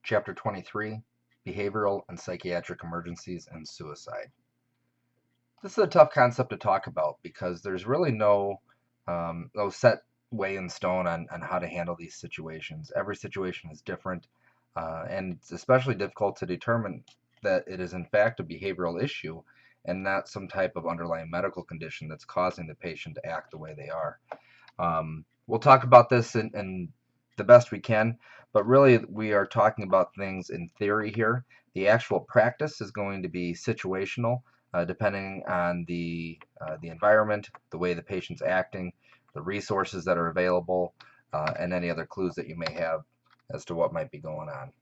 Chapter 23, Behavioral and Psychiatric Emergencies and Suicide. This is a tough concept to talk about because there's really no set way in stone on how to handle these situations. Every situation is different, and it's especially difficult to determine that it is in fact a behavioral issue and not some type of underlying medical condition that's causing the patient to act the way they are. We'll talk about this in the best we can, but really we are talking about things in theory here. The actual practice is going to be situational, depending on the environment, the way the patient's acting, the resources that are available, and any other clues that you may have as to what might be going on.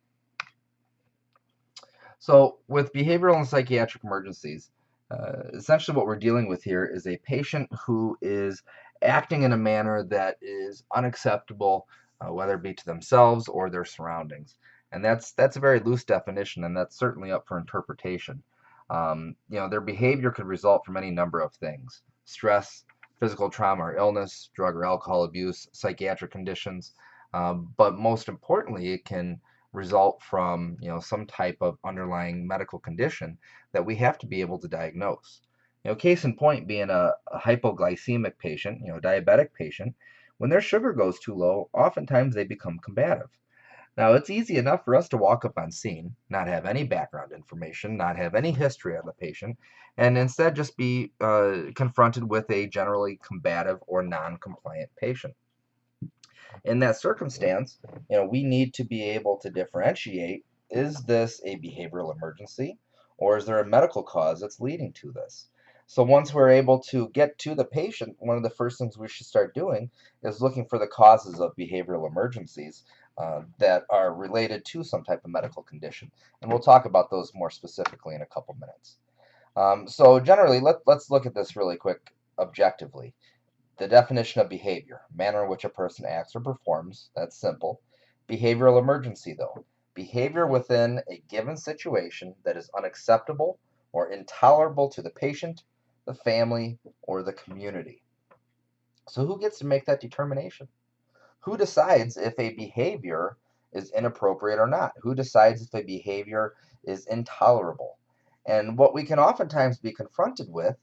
So with behavioral and psychiatric emergencies, essentially what we're dealing with here is a patient who is acting in a manner that is unacceptable, whether it be to themselves or their surroundings. And that's a very loose definition, and that's certainly up for interpretation. Their behavior could result from any number of things: stress, physical trauma or illness, drug or alcohol abuse, psychiatric conditions. But most importantly, it can result from some type of underlying medical condition that we have to be able to diagnose. Case in point being a hypoglycemic patient, diabetic patient. When their sugar goes too low, oftentimes they become combative. Now, it's easy enough for us to walk up on scene, not have any background information, not have any history on the patient, and instead just be confronted with a generally combative or non-compliant patient. In that circumstance, we need to be able to differentiate: is this a behavioral emergency, or is there a medical cause that's leading to this? So once we're able to get to the patient, one of the first things we should start doing is looking for the causes of behavioral emergencies that are related to some type of medical condition. And we'll talk about those more specifically in a couple minutes. So generally, let's look at this really quick objectively. The definition of behavior: manner in which a person acts or performs. That's simple. Behavioral emergency, though: behavior within a given situation that is unacceptable or intolerable to the patient, the family, or the community. So who gets to make that determination? Who decides if a behavior is inappropriate or not? Who decides if a behavior is intolerable? And what we can oftentimes be confronted with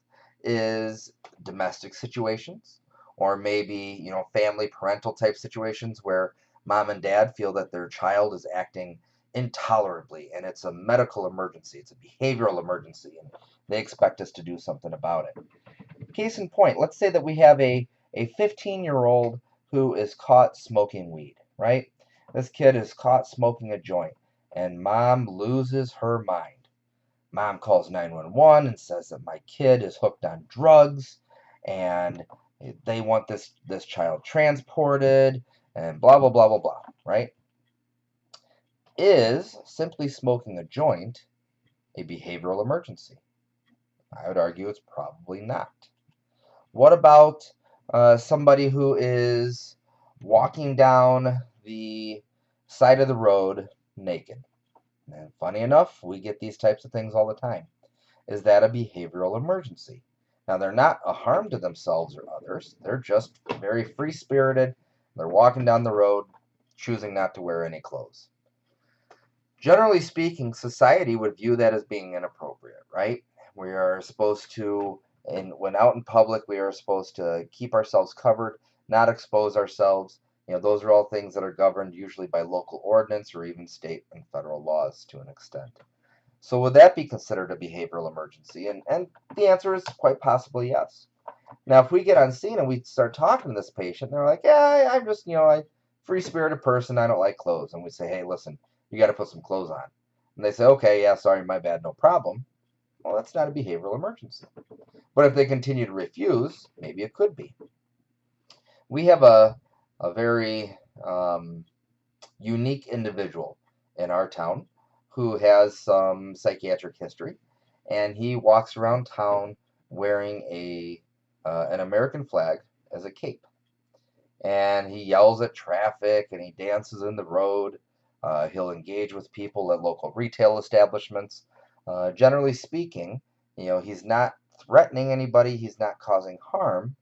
is domestic situations, or maybe, family parental type situations where mom and dad feel that their child is acting intolerably and it's a medical emergency, it's a behavioral emergency, and they expect us to do something about it. Case in point, let's say that we have a 15-year-old who is caught smoking weed, right? This kid is caught smoking a joint, and mom loses her mind. Mom calls 911 and says that my kid is hooked on drugs, and they want this child transported, and blah, blah, blah, blah, blah, right? Is simply smoking a joint a behavioral emergency? I would argue it's probably not. What about somebody who is walking down the side of the road naked? And funny enough, we get these types of things all the time. Is that a behavioral emergency? Now, they're not a harm to themselves or others. They're just very free-spirited. They're walking down the road, choosing not to wear any clothes. Generally speaking, society would view that as being inappropriate, right? We are supposed to, and when out in public, we are supposed to keep ourselves covered, not expose ourselves. Those are all things that are governed usually by local ordinance or even state and federal laws to an extent. So would that be considered a behavioral emergency? And the answer is quite possibly yes. Now, if we get on scene and we start talking to this patient, they're like, yeah, I'm just, a free-spirited person. I don't like clothes. And we say, hey, listen, you got to put some clothes on. And they say, okay, yeah, sorry, my bad, no problem. Well, that's not a behavioral emergency. But if they continue to refuse, maybe it could be. We have a very unique individual in our town who has some psychiatric history, and he walks around town wearing an American flag as a cape. And he yells at traffic and he dances in the road. He'll engage with people at local retail establishments. Generally speaking, he's not threatening anybody, he's not causing harm,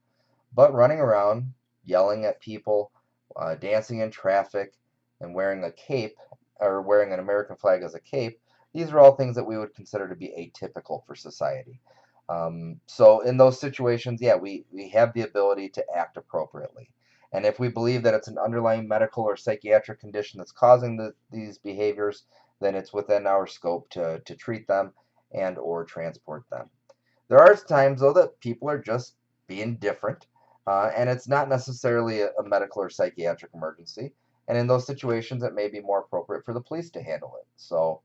but running around, yelling at people, dancing in traffic, and wearing a cape or wearing an American flag as a cape, these are all things that we would consider to be atypical for society. So in those situations, yeah, we have the ability to act appropriately. And if we believe that it's an underlying medical or psychiatric condition that's causing these behaviors, then it's within our scope to treat them and or transport them. There are times, though, that people are just being different, and it's not necessarily a medical or psychiatric emergency. And in those situations, it may be more appropriate for the police to handle it. So,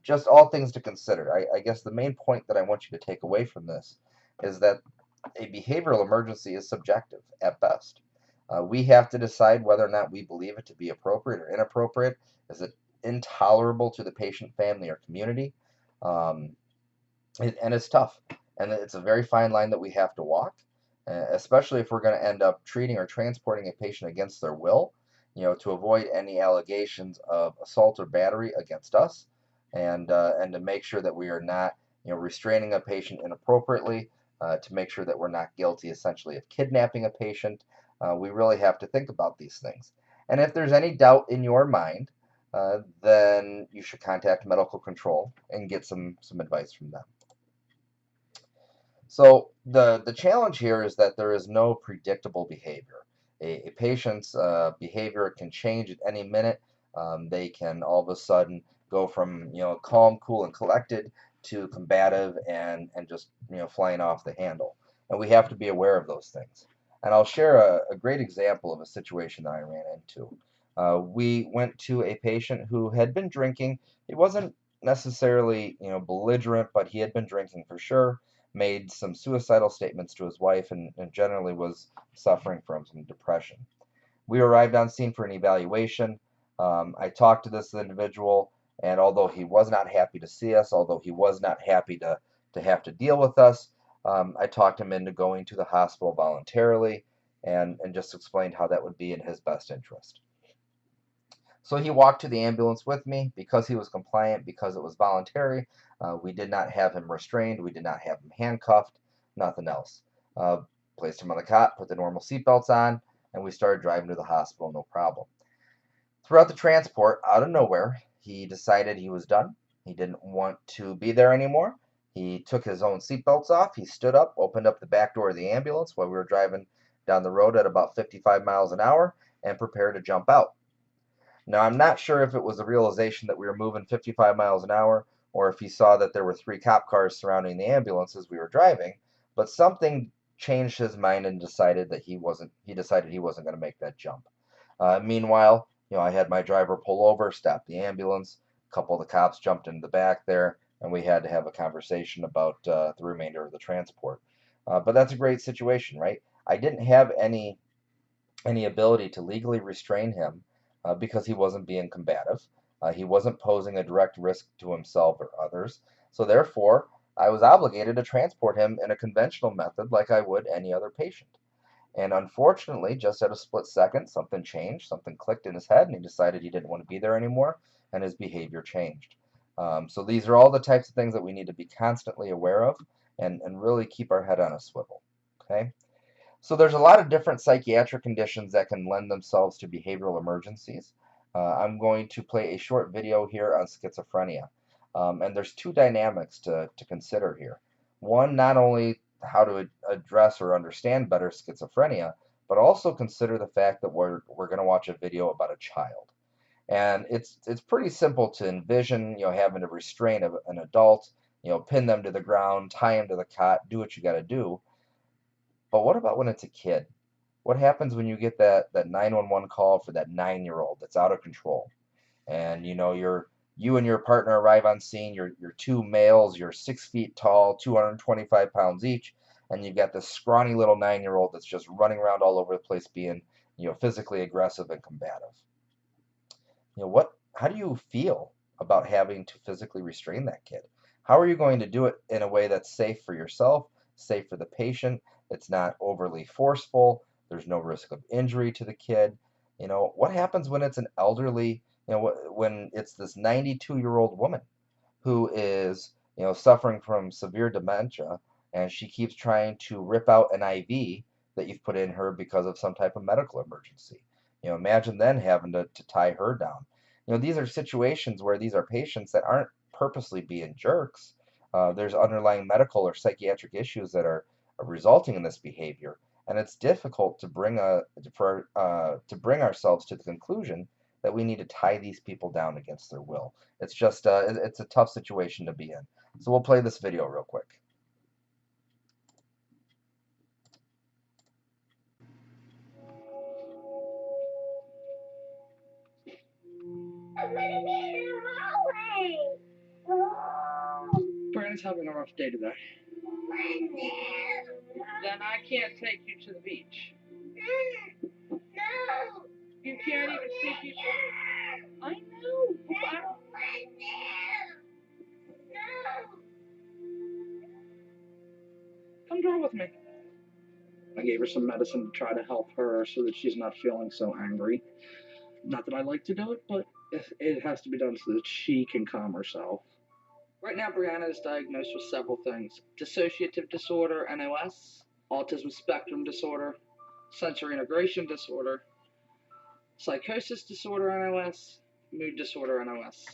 just all things to consider. I guess the main point that I want you to take away from this is that a behavioral emergency is subjective at best. We have to decide whether or not we believe it to be appropriate or inappropriate. Is it intolerable to the patient, family, or community? Um, and it's tough, and it's a very fine line that we have to walk, especially if we're going to end up treating or transporting a patient against their will, to avoid any allegations of assault or battery against us, and to make sure that we are not, restraining a patient inappropriately, to make sure that we're not guilty essentially of kidnapping a patient. We really have to think about these things, and if there's any doubt in your mind, then you should contact medical control and get some advice from them. So the challenge here is that there is no predictable behavior. A patient's behavior can change at any minute. They can all of a sudden go from calm, cool, and collected to combative and just flying off the handle. And we have to be aware of those things. And I'll share a great example of a situation that I ran into. We went to a patient who had been drinking. He wasn't necessarily belligerent, but he had been drinking for sure, made some suicidal statements to his wife, and generally was suffering from some depression. We arrived on scene for an evaluation. I talked to this individual, and although he was not happy to see us, although he was not happy to have to deal with us, I talked him into going to the hospital voluntarily, and just explained how that would be in his best interest. So he walked to the ambulance with me because he was compliant, because it was voluntary. We did not have him restrained. We did not have him handcuffed, nothing else. Uh, Placed him on the cot, put the normal seatbelts on, and we started driving to the hospital, no problem. Throughout the transport, out of nowhere, he decided he was done. He didn't want to be there anymore. He took his own seatbelts off. He stood up, opened up the back door of the ambulance while we were driving down the road at about 55 miles an hour, and prepared to jump out. Now, I'm not sure if it was a realization that we were moving 55 miles an hour or if he saw that there were 3 cop cars surrounding the ambulance as we were driving, but something changed his mind and he decided he wasn't going to make that jump. Meanwhile, I had my driver pull over, stop the ambulance. A couple of the cops jumped into the back there, and we had to have a conversation about the remainder of the transport. But that's a great situation, right? I didn't have any ability to legally restrain him because he wasn't being combative. He wasn't posing a direct risk to himself or others. So, therefore, I was obligated to transport him in a conventional method like I would any other patient. And unfortunately, just at a split second, something changed, something clicked in his head, and he decided he didn't want to be there anymore, and his behavior changed. So, these are all the types of things that we need to be constantly aware of and really keep our head on a swivel. Okay? So there's a lot of different psychiatric conditions that can lend themselves to behavioral emergencies. I'm going to play a short video here on schizophrenia. And there's two dynamics to consider here. One, not only how to address or understand better schizophrenia, but also consider the fact that we're going to watch a video about a child. And it's pretty simple to envision, having to restrain an adult, pin them to the ground, tie them to the cot, do what you got to do. But what about when it's a kid? What happens when you get that 911 call for that 9-year-old that's out of control? And you and your partner arrive on scene. You're two males. You're 6 feet tall, 225 pounds each, and you've got this scrawny little 9-year-old that's just running around all over the place, being physically aggressive and combative. What? How do you feel about having to physically restrain that kid? How are you going to do it in a way that's safe for yourself, safe for the patient? It's not overly forceful. There's no risk of injury to the kid. What happens when it's an elderly, when it's this 92-year-old woman who is, suffering from severe dementia, and she keeps trying to rip out an IV that you've put in her because of some type of medical emergency? Imagine then having to tie her down. These are situations where these are patients that aren't purposely being jerks. There's underlying medical or psychiatric issues that are resulting in this behavior, and it's difficult to bring ourselves to the conclusion that we need to tie these people down against their will. It's just it's a tough situation to be in. So we'll play this video real quick. Brandon's having a rough day today. Then I can't take you to the beach. No. You can't even see people. I know. Come draw with me. I gave her some medicine to try to help her so that she's not feeling so angry. Not that I like to do it, but it has to be done so that she can calm herself. Right now, Brianna is diagnosed with several things: dissociative disorder, NOS, autism spectrum disorder, sensory integration disorder, psychosis disorder, NOS, mood disorder, NOS.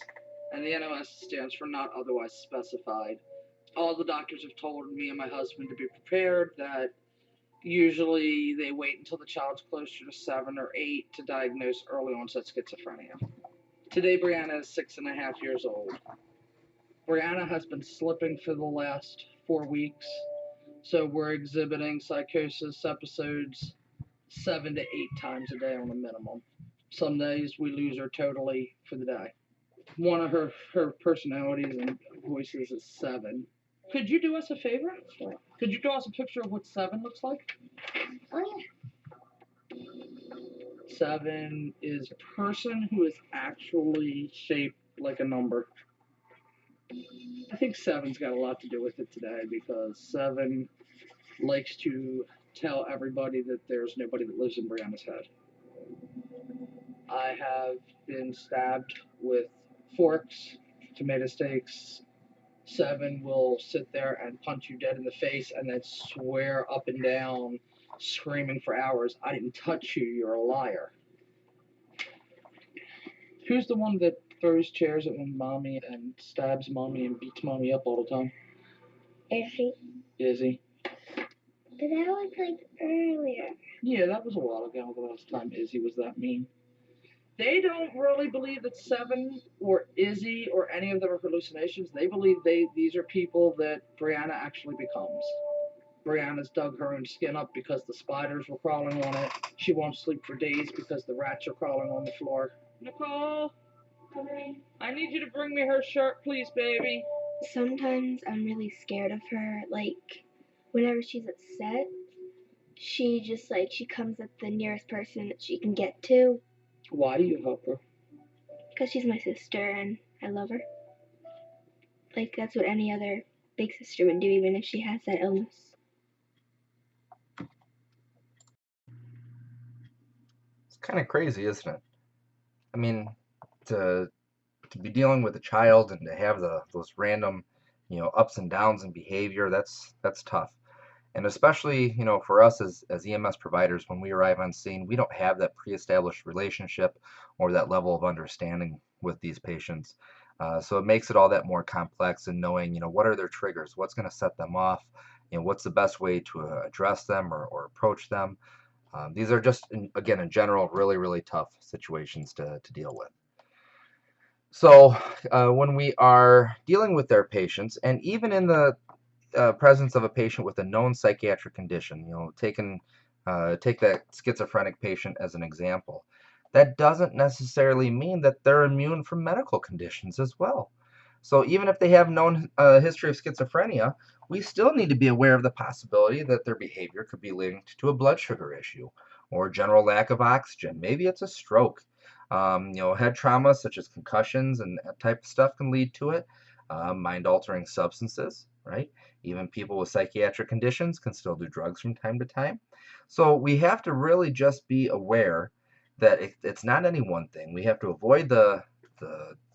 And the NOS stands for not otherwise specified. All the doctors have told me and my husband to be prepared that usually they wait until the child's closer to 7 or 8 to diagnose early onset schizophrenia. Today, Brianna is 6.5 years old. Brianna has been slipping for the last 4 weeks, so we're exhibiting psychosis episodes 7 to 8 times a day on a minimum. Some days we lose her totally for the day. One of her personalities and voices is 7. Could you do us a favor? What? Could you draw us a picture of what 7 looks like? Oh, yeah. 7 is a person who is actually shaped like a number. I think 7's got a lot to do with it today because 7 likes to tell everybody that there's nobody that lives in Brianna's head. I have been stabbed with forks, tomato steaks. 7 will sit there and punch you dead in the face and then swear up and down, screaming for hours, "I didn't touch you, you're a liar." Who's the one that throws chairs at mommy and stabs mommy and beats mommy up all the time? Izzy. But that was like earlier. Yeah, that was a while ago, the last time Izzy was that mean. They don't really believe that 7 or Izzy or any of them are hallucinations. They believe these are people that Brianna actually becomes. Brianna's dug her own skin up because the spiders were crawling on it. She won't sleep for days because the rats are crawling on the floor. Nicole, I need you to bring me her shirt, please, baby. Sometimes I'm really scared of her. Like, whenever she's upset, she comes at the nearest person that she can get to. Why do you help her? Because she's my sister and I love her. Like, that's what any other big sister would do, even if she has that illness. It's kind of crazy, isn't it? I mean, to be dealing with a child and to have those random, ups and downs in behavior, that's tough. And especially, for us as EMS providers, when we arrive on scene, we don't have that pre-established relationship or that level of understanding with these patients. So it makes it all that more complex in knowing, what are their triggers, what's going to set them off, what's the best way to address them or approach them. These are just, again, in general, really, really tough situations to deal with. So when we are dealing with their patients, and even in the presence of a patient with a known psychiatric condition, take that schizophrenic patient as an example, that doesn't necessarily mean that they're immune from medical conditions as well. So even if they have known history of schizophrenia, we still need to be aware of the possibility that their behavior could be linked to a blood sugar issue or general lack of oxygen. Maybe it's a stroke. Head trauma such as concussions and that type of stuff can lead to it. Mind-altering substances, right? Even people with psychiatric conditions can still do drugs from time to time. So we have to really just be aware that it's not any one thing. We have to avoid the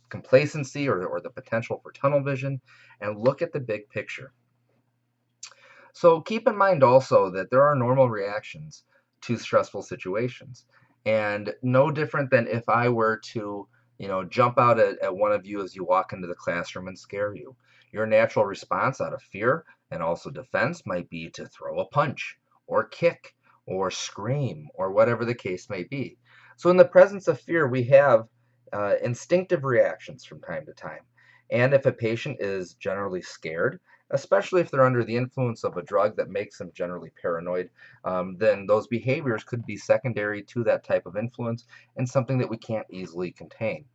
complacency or the potential for tunnel vision and look at the big picture. So keep in mind also that there are normal reactions to stressful situations. And no different than if I were to jump out at one of you as you walk into the classroom and scare you. Your natural response out of fear and also defense might be to throw a punch or kick or scream or whatever the case may be. So in the presence of fear, we have instinctive reactions from time to time. And if a patient is generally scared, especially if they're under the influence of a drug that makes them generally paranoid, then those behaviors could be secondary to that type of influence and something that we can't easily contain.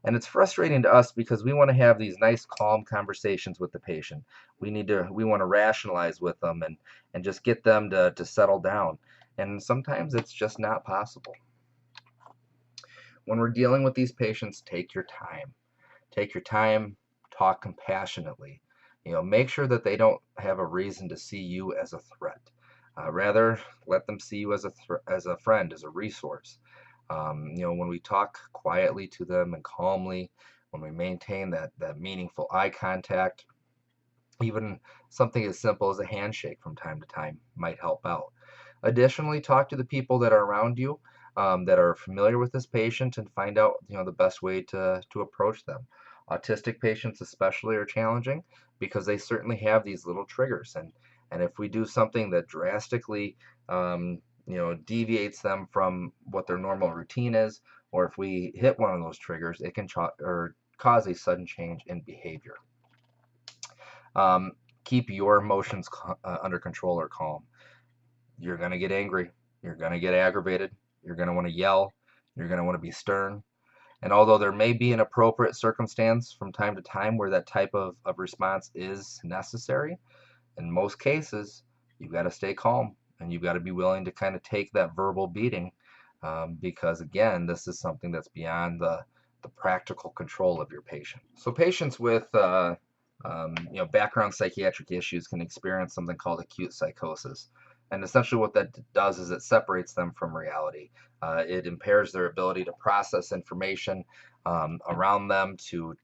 And it's frustrating to us because we want to have these nice, calm conversations with the patient. We want to rationalize with them and just get them to settle down. And sometimes it's just not possible. When we're dealing with these patients, take your time. Take your time, talk compassionately. Make sure that they don't have a reason to see you as a threat. Rather, let them see you as a friend, as a resource. When we talk quietly to them and calmly, when we maintain that meaningful eye contact, even something as simple as a handshake from time to time might help out. Additionally, talk to the people that are around you, that are familiar with this patient, and find out the best way to approach them. Autistic patients especially are challenging because they certainly have these little triggers, and if we do something that drastically deviates them from what their normal routine is, or if we hit one of those triggers, it can cause a sudden change in behavior. Keep your emotions under control or calm. You're going to get angry. You're going to get aggravated. You're going to want to yell. You're going to want to be stern. And although there may be an appropriate circumstance from time to time where that type of response is necessary, in most cases, you've got to stay calm and you've got to be willing to kind of take that verbal beating, because, again, this is something that's beyond the practical control of your patient. So patients with background psychiatric issues can experience something called acute psychosis. And essentially what that does is it separates them from reality. It impairs their ability to process information around them, to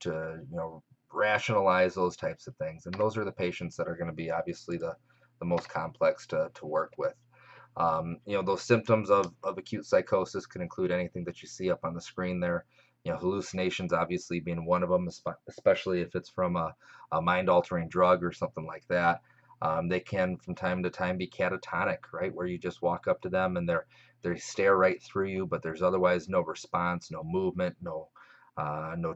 rationalize those types of things. And those are the patients that are going to be obviously the most complex to work with. Those symptoms of acute psychosis can include anything that you see up on the screen there. Hallucinations obviously being one of them, especially if it's from a mind-altering drug or something like that. They can from time to time be catatonic, right, where you just walk up to them and they stare right through you, but there's otherwise no response, no movement, no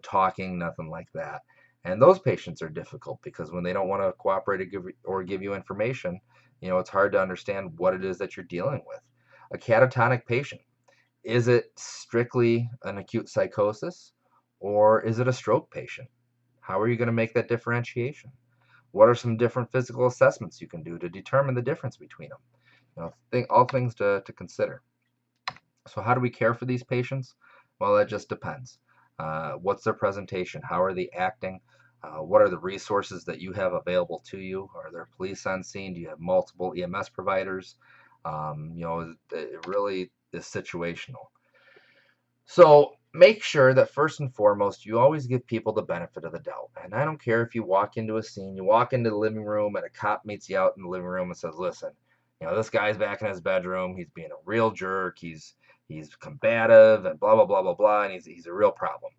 talking, nothing like that. And those patients are difficult because when they don't want to cooperate or give you information, it's hard to understand what it is that you're dealing with. A catatonic patient, is it strictly an acute psychosis, or is it a stroke patient? How are you going to make that differentiation? What are some different physical assessments you can do to determine the difference between them? All things to consider. So how do we care for these patients? Well, that just depends. What's their presentation? How are they acting? What are the resources that you have available to you? Are there police on scene? Do you have multiple EMS providers? It really is situational. So make sure that first and foremost, you always give people the benefit of the doubt. And I don't care if you walk into a scene, you walk into the living room and a cop meets you out in the living room and says, listen, this guy's back in his bedroom. He's being a real jerk. He's combative and blah, blah, blah, blah, blah. And he's a real problem.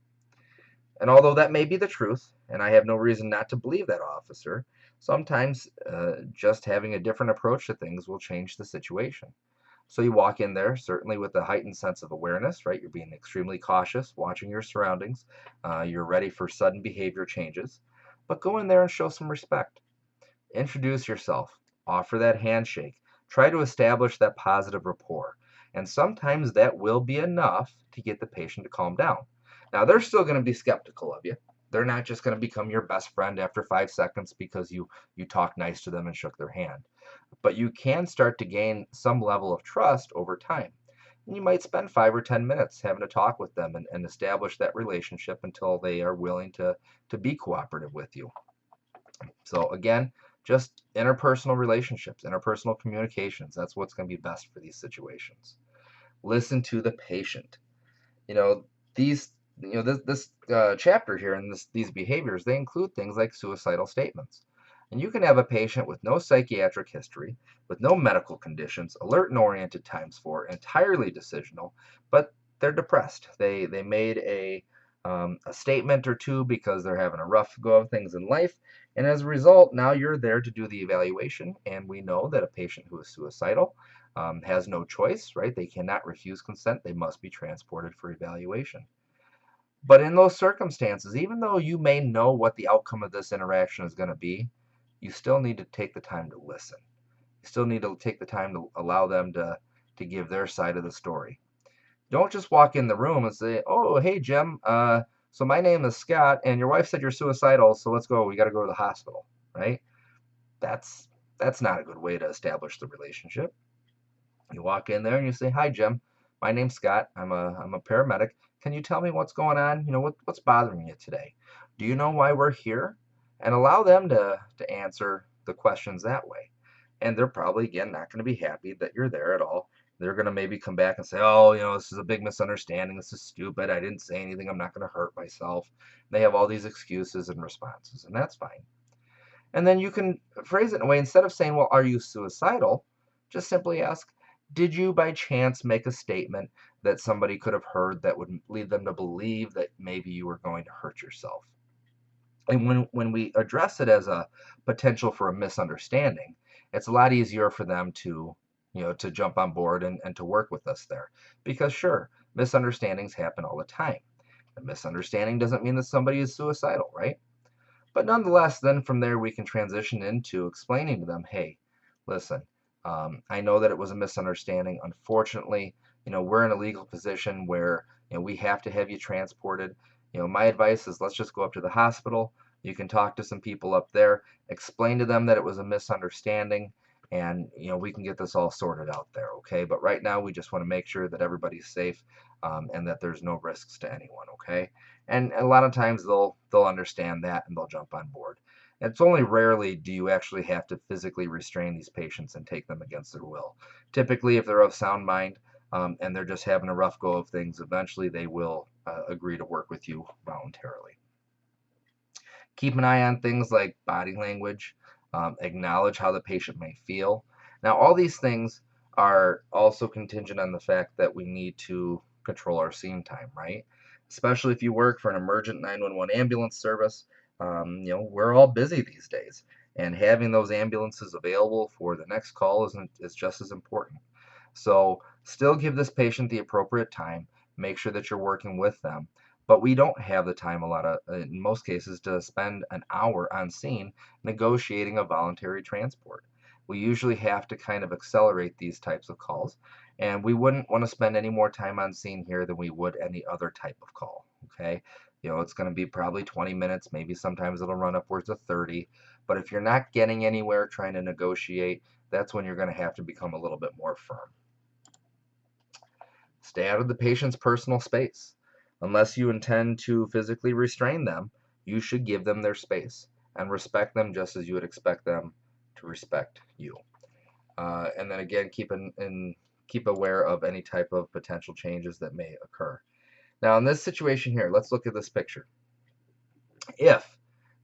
And although that may be the truth, and I have no reason not to believe that officer, sometimes just having a different approach to things will change the situation. So you walk in there, certainly with a heightened sense of awareness, right? You're being extremely cautious, watching your surroundings. You're ready for sudden behavior changes. But go in there and show some respect. Introduce yourself. Offer that handshake. Try to establish that positive rapport. And sometimes that will be enough to get the patient to calm down. Now, they're still going to be skeptical of you. They're not just going to become your best friend after 5 seconds because you talked nice to them and shook their hand. But you can start to gain some level of trust over time. And you might spend 5 or 10 minutes having a talk with them and establish that relationship until they are willing to be cooperative with you. So again, just interpersonal relationships, interpersonal communications. That's what's going to be best for these situations. Listen to the patient. This chapter here and these behaviors, they include things like suicidal statements. And you can have a patient with no psychiatric history, with no medical conditions, alert and oriented ×4, entirely decisional, but they're depressed. They made a a statement or two because they're having a rough go of things in life. And as a result, now you're there to do the evaluation. And we know that a patient who is suicidal has no choice, right? They cannot refuse consent. They must be transported for evaluation. But in those circumstances, even though you may know what the outcome of this interaction is going to be, you still need to take the time to listen. You still need to take the time to allow them to give their side of the story. Don't just walk in the room and say, "Oh, hey, Jim. So my name is Scott, and your wife said you're suicidal. So let's go. We got to go to the hospital." Right? That's that's not a good way to establish the relationship. You walk in there and you say, "Hi, Jim. My name's Scott. I'm a paramedic. Can you tell me what's going on? What's bothering you today? Do you know why we're here?" And allow them to answer the questions that way. And they're probably, again, not going to be happy that you're there at all. They're going to maybe come back and say, "Oh, this is a big misunderstanding. This is stupid. I didn't say anything. I'm not going to hurt myself." They have all these excuses and responses, and that's fine. And then you can phrase it in a way, instead of saying, "Well, are you suicidal?" Just simply ask, "Did you by chance make a statement that somebody could have heard that would lead them to believe that maybe you were going to hurt yourself?" And when we address it as a potential for a misunderstanding, it's a lot easier for them to jump on board and to work with us there. Because sure, misunderstandings happen all the time. A misunderstanding doesn't mean that somebody is suicidal, right? But nonetheless, then from there we can transition into explaining to them, "Hey, listen, I know that it was a misunderstanding. Unfortunately, we're in a legal position where we have to have you transported. My advice is let's just go up to the hospital. You can talk to some people up there, explain to them that it was a misunderstanding, and we can get this all sorted out there, okay? But right now we just want to make sure that everybody's safe, and that there's no risks to anyone, okay?" And a lot of times they'll understand that and they'll jump on board. It's only rarely do you actually have to physically restrain these patients and take them against their will. Typically, if they're of sound mind, and they're just having a rough go of things, eventually they will agree to work with you voluntarily. Keep an eye on things like body language. Acknowledge how the patient may feel. Now, all these things are also contingent on the fact that we need to control our scene time, right? Especially if you work for an emergent 911 ambulance service. We're all busy these days, and having those ambulances available for the next call is just as important. So still give this patient the appropriate time. Make sure that you're working with them. But we don't have the time in most cases to spend an hour on scene negotiating a voluntary transport. We usually have to kind of accelerate these types of calls, and we wouldn't want to spend any more time on scene here than we would any other type of call. Okay, it's going to be probably 20 minutes, maybe sometimes it'll run upwards of 30. But if you're not getting anywhere trying to negotiate, that's when you're going to have to become a little bit more firm. Stay out of the patient's personal space. Unless you intend to physically restrain them, you should give them their space and respect them just as you would expect them to respect you. And then again, keep aware of any type of potential changes that may occur. Now, in this situation here, let's look at this picture. If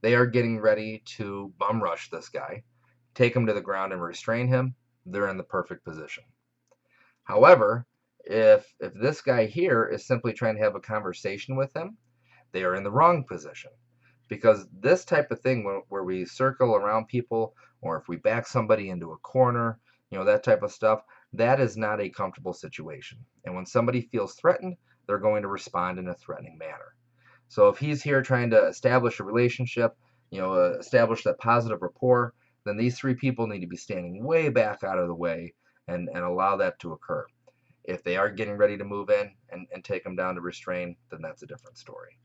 they are getting ready to bum rush this guy, take him to the ground and restrain him, they're in the perfect position. However, if this guy here is simply trying to have a conversation with him, they are in the wrong position. Because this type of thing, where we circle around people, or if we back somebody into a corner, that type of stuff, that is not a comfortable situation. And when somebody feels threatened, they're going to respond in a threatening manner. So if he's here trying to establish a relationship, establish that positive rapport, then these three people need to be standing way back out of the way and allow that to occur. If they are getting ready to move in and take them down to restrain, then that's a different story.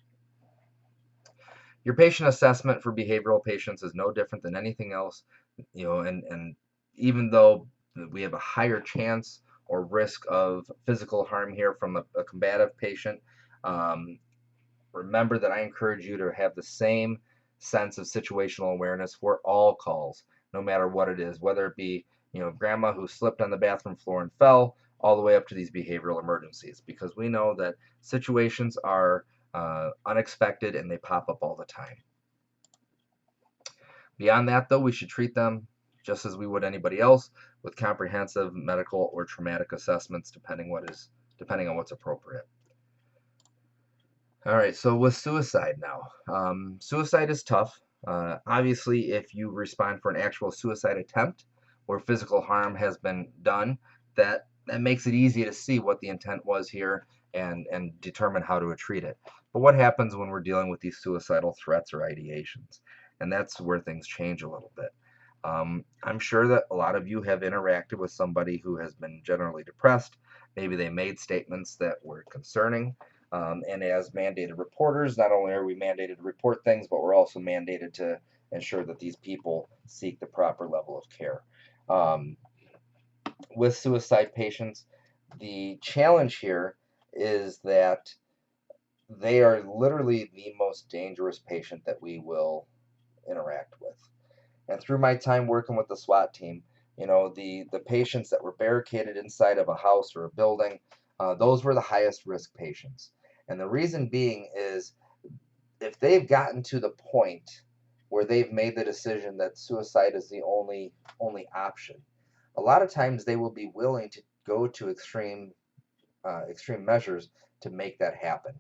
Your patient assessment for behavioral patients is no different than anything else, and even though we have a higher chance or risk of physical harm here from a combative patient, remember that I encourage you to have the same sense of situational awareness for all calls, no matter what it is, whether it be, grandma who slipped on the bathroom floor and fell, all the way up to these behavioral emergencies, because we know that situations are unexpected and they pop up all the time. Beyond that, though, we should treat them just as we would anybody else, with comprehensive medical or traumatic assessments depending on what's appropriate. All right, so with suicide now, suicide is tough. Obviously, if you respond for an actual suicide attempt where physical harm has been done, that makes it easy to see what the intent was here and determine how to treat it. But what happens when we're dealing with these suicidal threats or ideations? And that's where things change a little bit. I'm sure that a lot of you have interacted with somebody who has been generally depressed. Maybe they made statements that were concerning. And as mandated reporters, not only are we mandated to report things, but we're also mandated to ensure that these people seek the proper level of care. Um, with suicide patients, the challenge here is that they are literally the most dangerous patient that we will interact with. And through my time working with the SWAT team, the patients that were barricaded inside of a house or a building, those were the highest risk patients. And the reason being is if they've gotten to the point where they've made the decision that suicide is the only option, a lot of times they will be willing to go to extreme measures to make that happen.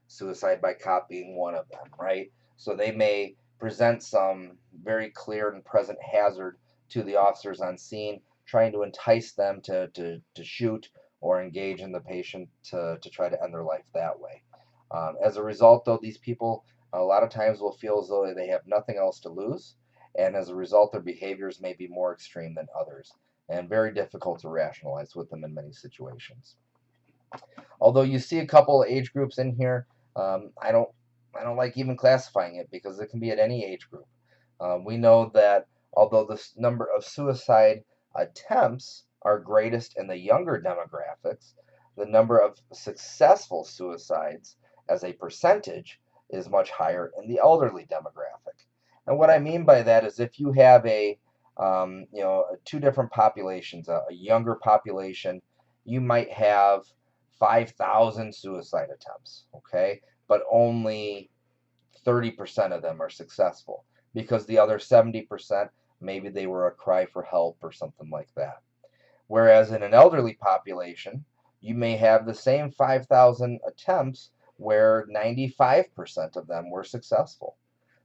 Suicide by cop being one of them, right? So they may present some very clear and present hazard to the officers on scene, trying to entice them to shoot or engage in the patient to try to end their life that way. As a result, though, these people a lot of times will feel as though they have nothing else to lose, and as a result, their behaviors may be more extreme than others, and very difficult to rationalize with them in many situations. Although you see a couple of age groups in here, I don't like even classifying it because it can be at any age group. We know that although the number of suicide attempts are greatest in the younger demographics, the number of successful suicides as a percentage is much higher in the elderly demographic. And what I mean by that is if you have two different populations, a younger population, you might have 5,000 suicide attempts, okay? But only 30% of them are successful because the other 70%, maybe they were a cry for help or something like that. Whereas in an elderly population, you may have the same 5,000 attempts where 95% of them were successful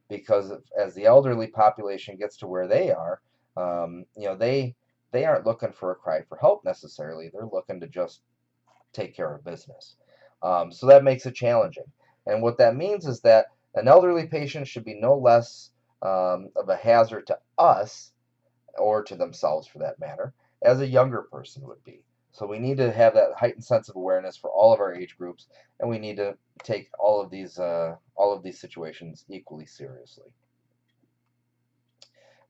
because as the elderly population gets to where they are, they aren't looking for a cry for help necessarily. They're looking to just take care of business. So that makes it challenging. And what that means is that an elderly patient should be no less of a hazard to us, or to themselves for that matter, as a younger person would be. So we need to have that heightened sense of awareness for all of our age groups, and we need to take all of these situations equally seriously.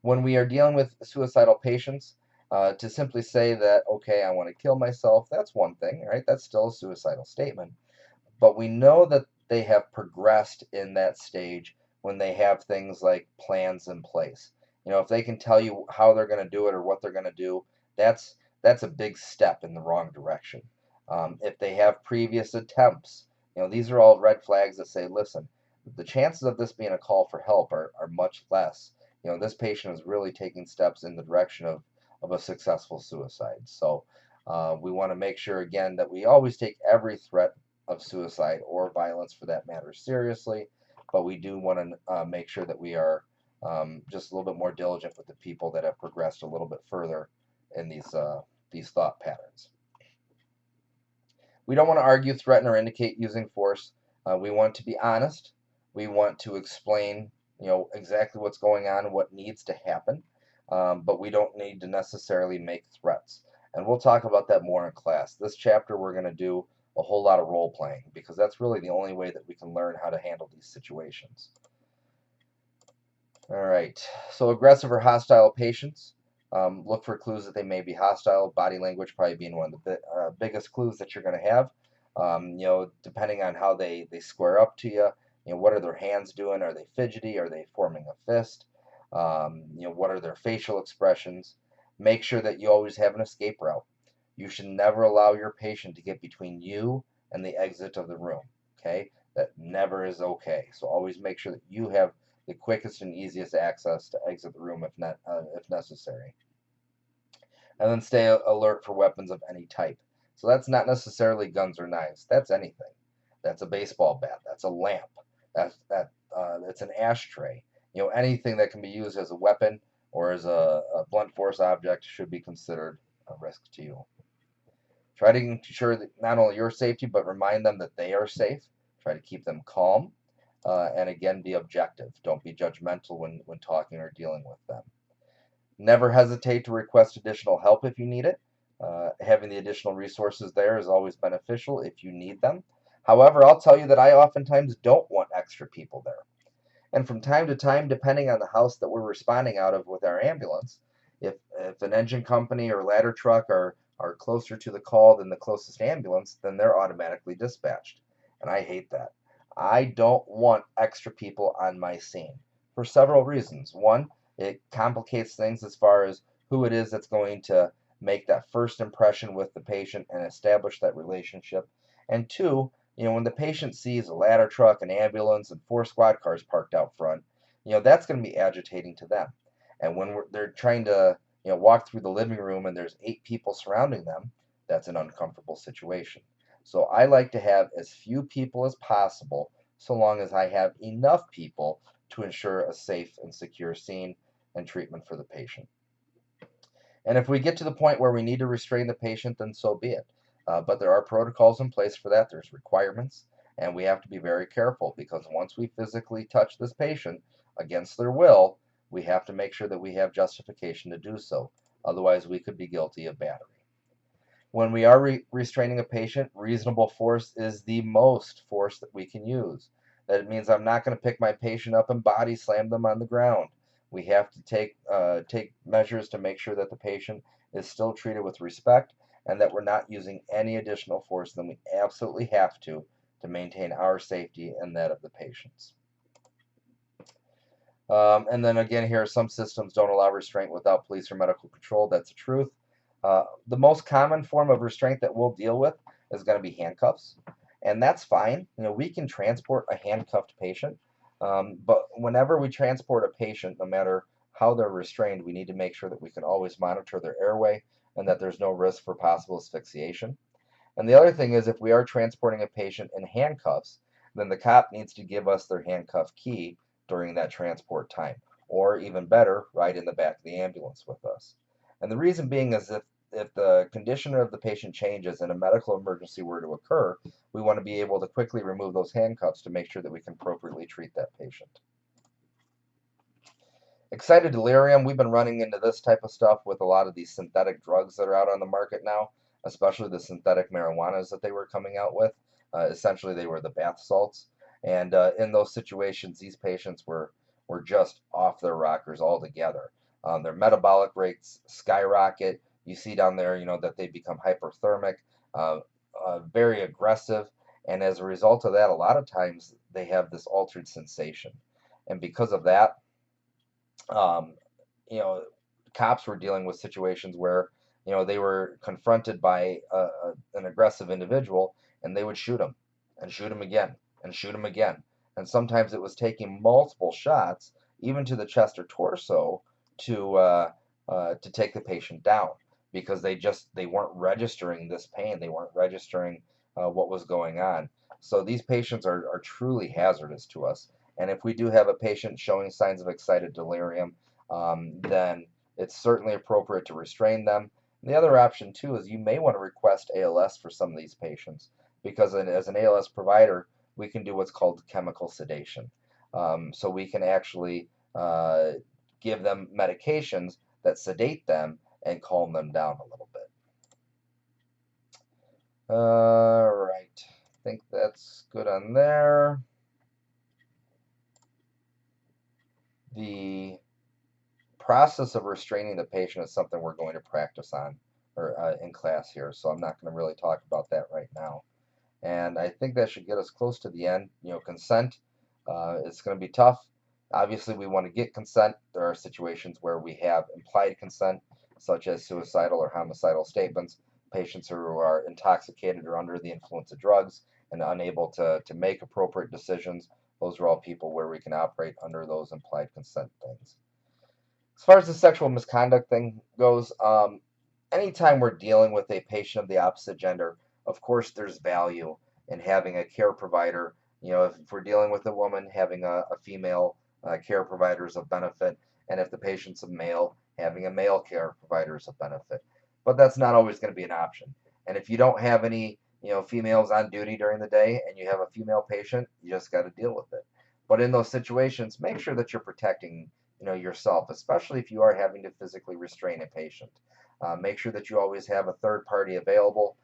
When we are dealing with suicidal patients, to simply say that, okay, I want to kill myself, that's one thing, right? That's still a suicidal statement. But we know that they have progressed in that stage when they have things like plans in place. If they can tell you how they're going to do it or what they're going to do, that's a big step in the wrong direction. If they have previous attempts, these are all red flags that say, listen, the chances of this being a call for help are much less. This patient is really taking steps in the direction of a successful suicide. So we want to make sure, again, that we always take every threat of suicide or violence for that matter seriously, but we do want to make sure that we are just a little bit more diligent with the people that have progressed a little bit further in these thought patterns. We don't want to argue, threaten, or indicate using force. We want to be honest. We want to explain, exactly what's going on and what needs to happen, but we don't need to necessarily make threats. And we'll talk about that more in class. This chapter, we're going to do a whole lot of role playing because that's really the only way that we can learn how to handle these situations. All right, so aggressive or hostile patients. Look for clues that they may be hostile. Body language probably being one of the biggest clues that you're going to have. Depending on how they square up to you. What are their hands doing? Are they fidgety? Are they forming a fist? What are their facial expressions? Make sure that you always have an escape route. You should never allow your patient to get between you and the exit of the room. Okay, that never is okay. So always make sure that you have the quickest and easiest access to exit the room if necessary. And then stay alert for weapons of any type. So that's not necessarily guns or knives. That's anything. That's a baseball bat. That's a lamp. That's an ashtray. Anything that can be used as a weapon or as a blunt force object should be considered a risk to you. Try to ensure that not only your safety, but remind them that they are safe. Try to keep them calm, and again, be objective. Don't be judgmental when talking or dealing with them. Never hesitate to request additional help if you need it. Having the additional resources there is always beneficial if you need them. However, I'll tell you that I oftentimes don't want extra people there. And from time to time, depending on the house that we're responding out of with our ambulance, if an engine company or ladder truck are closer to the call than the closest ambulance, then they're automatically dispatched. And I hate that. I don't want extra people on my scene for several reasons. One, it complicates things as far as who it is that's going to make that first impression with the patient and establish that relationship. And two, when the patient sees a ladder truck, an ambulance, and 4 squad cars parked out front, that's going to be agitating to them. And when they're trying to, walk through the living room and there's 8 people surrounding them, that's an uncomfortable situation. So I like to have as few people as possible, so long as I have enough people to ensure a safe and secure scene and treatment for the patient. And if we get to the point where we need to restrain the patient, then so be it. But there are protocols in place for that. There's requirements, and we have to be very careful because once we physically touch this patient against their will, we have to make sure that we have justification to do so. Otherwise, we could be guilty of battery. When we are restraining a patient, reasonable force is the most force that we can use. That means I'm not going to pick my patient up and body slam them on the ground. We have to take measures to make sure that the patient is still treated with respect and that we're not using any additional force than we absolutely have to maintain our safety and that of the patients. And then again, here, some systems don't allow restraint without police or medical control. That's the truth. The most common form of restraint that we'll deal with is going to be handcuffs, and that's fine. We can transport a handcuffed patient, but whenever we transport a patient, no matter how they're restrained, we need to make sure that we can always monitor their airway and that there's no risk for possible asphyxiation. And the other thing is, if we are transporting a patient in handcuffs, then the cop needs to give us their handcuff key during that transport time, or even better, ride in the back of the ambulance with us. And the reason being is if the condition of the patient changes and a medical emergency were to occur, we want to be able to quickly remove those handcuffs to make sure that we can appropriately treat that patient. Excited delirium, we've been running into this type of stuff with a lot of these synthetic drugs that are out on the market now, especially the synthetic marijuanas that they were coming out with. Essentially, they were the bath salts. And in those situations, these patients were just off their rockers altogether. Their metabolic rates skyrocket. You see down there, that they become hyperthermic, very aggressive. And as a result of that, a lot of times they have this altered sensation. And because of that, um, cops were dealing with situations where, they were confronted by an aggressive individual and they would shoot him and shoot him again and shoot him again. And sometimes it was taking multiple shots, even to the chest or torso, to take the patient down because they weren't registering this pain. They weren't registering what was going on. So these patients are truly hazardous to us. And if we do have a patient showing signs of excited delirium, then it's certainly appropriate to restrain them. And the other option, too, is you may want to request ALS for some of these patients because as an ALS provider, we can do what's called chemical sedation. So we can actually give them medications that sedate them and calm them down a little bit. All right. I think that's good on there. The process of restraining the patient is something we're going to practice on or in class here, so I'm not going to really talk about that right now. And I think that should get us close to the end. Consent, it's going to be tough. Obviously, we want to get consent. There are situations where we have implied consent, such as suicidal or homicidal statements, patients who are intoxicated or under the influence of drugs and unable to make appropriate decisions. Those are all people where we can operate under those implied consent things. As far as the sexual misconduct thing goes, anytime we're dealing with a patient of the opposite gender, of course there's value in having a care provider. If we're dealing with a woman, having a female care provider is of benefit, and if the patient's a male, having a male care provider is of benefit. But that's not always going to be an option. And if you don't have any, females on duty during the day and you have a female patient, you just got to deal with it. But in those situations, make sure that you're protecting, yourself, especially if you are having to physically restrain a patient. Make sure that you always have a third party available,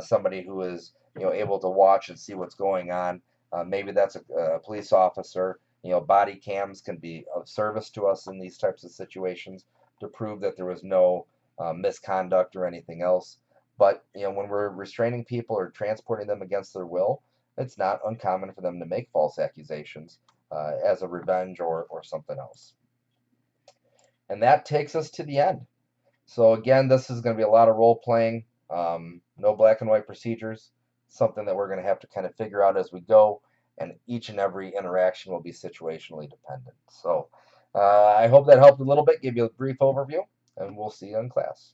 somebody who is, able to watch and see what's going on. Maybe that's a police officer. Body cams can be of service to us in these types of situations to prove that there was no misconduct or anything else. But when we're restraining people or transporting them against their will, it's not uncommon for them to make false accusations as a revenge or something else. And that takes us to the end. So again, this is going to be a lot of role playing, no black and white procedures, something that we're going to have to kind of figure out as we go, and each and every interaction will be situationally dependent. So I hope that helped a little bit, give you a brief overview, and we'll see you in class.